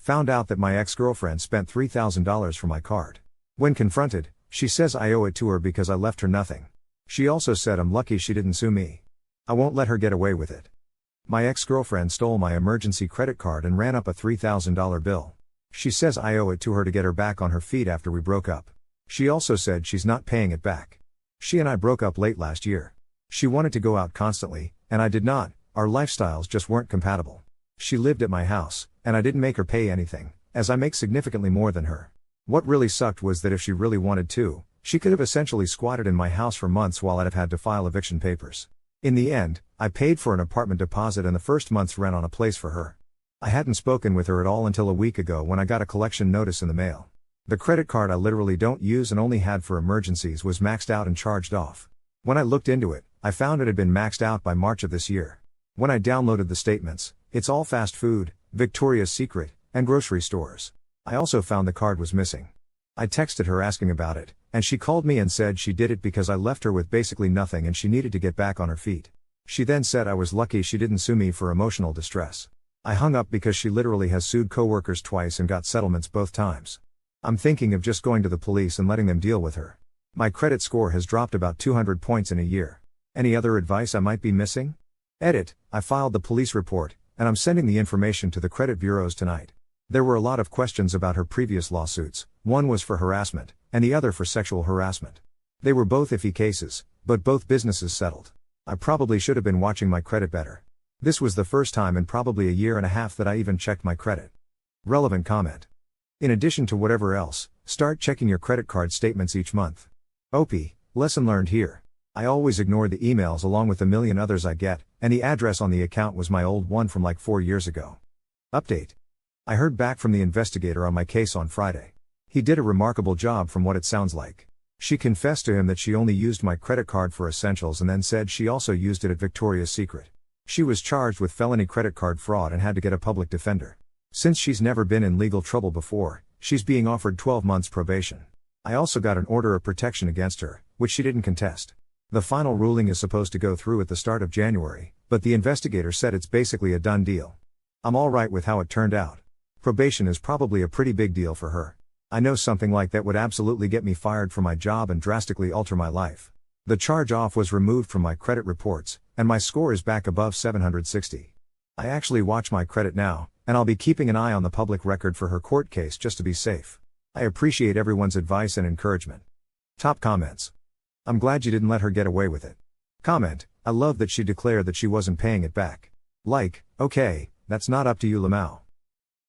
Found out that my ex-girlfriend spent $3,000 for my card. When confronted, she says I owe it to her because I left her nothing. She also said I'm lucky she didn't sue me. I won't let her get away with it. My ex-girlfriend stole my emergency credit card and ran up a $3,000 bill. She says I owe it to her to get her back on her feet after we broke up. She also said she's not paying it back. She and I broke up late last year. She wanted to go out constantly, and I did not. Our lifestyles just weren't compatible. She lived at my house, and I didn't make her pay anything, as I make significantly more than her. What really sucked was that if she really wanted to, she could have essentially squatted in my house for months while I'd have had to file eviction papers. In the end, I paid for an apartment deposit and the first month's rent on a place for her. I hadn't spoken with her at all until a week ago when I got a collection notice in the mail. The credit card I literally don't use and only had for emergencies was maxed out and charged off. When I looked into it, I found it had been maxed out by March of this year. When I downloaded the statements, it's all fast food, Victoria's Secret, and grocery stores. I also found the card was missing. I texted her asking about it, and she called me and said she did it because I left her with basically nothing and she needed to get back on her feet. She then said I was lucky she didn't sue me for emotional distress. I hung up because she literally has sued coworkers twice and got settlements both times. I'm thinking of just going to the police and letting them deal with her. My credit score has dropped about 200 points in a year. Any other advice I might be missing? Edit, I filed the police report, and I'm sending the information to the credit bureaus tonight. There were a lot of questions about her previous lawsuits. One was for harassment, and the other for sexual harassment. They were both iffy cases, but both businesses settled. I probably should have been watching my credit better. This was the first time in probably a year and a half that I even checked my credit. Relevant comment. In addition to whatever else, start checking your credit card statements each month. OP, lesson learned here. I always ignore the emails along with the million others I get, and the address on the account was my old one from like 4 years ago. Update. I heard back from the investigator on my case on Friday. He did a remarkable job from what it sounds like. She confessed to him that she only used my credit card for essentials and then said she also used it at Victoria's Secret. She was charged with felony credit card fraud and had to get a public defender. Since she's never been in legal trouble before, she's being offered 12 months probation. I also got an order of protection against her, which she didn't contest. The final ruling is supposed to go through at the start of January, but the investigator said it's basically a done deal. I'm alright with how it turned out. Probation is probably a pretty big deal for her. I know something like that would absolutely get me fired from my job and drastically alter my life. The charge-off was removed from my credit reports, and my score is back above 760. I actually watch my credit now, and I'll be keeping an eye on the public record for her court case just to be safe. I appreciate everyone's advice and encouragement. Top comments. I'm glad you didn't let her get away with it. Comment, I love that she declared that she wasn't paying it back. Like, okay, that's not up to you, Lamau.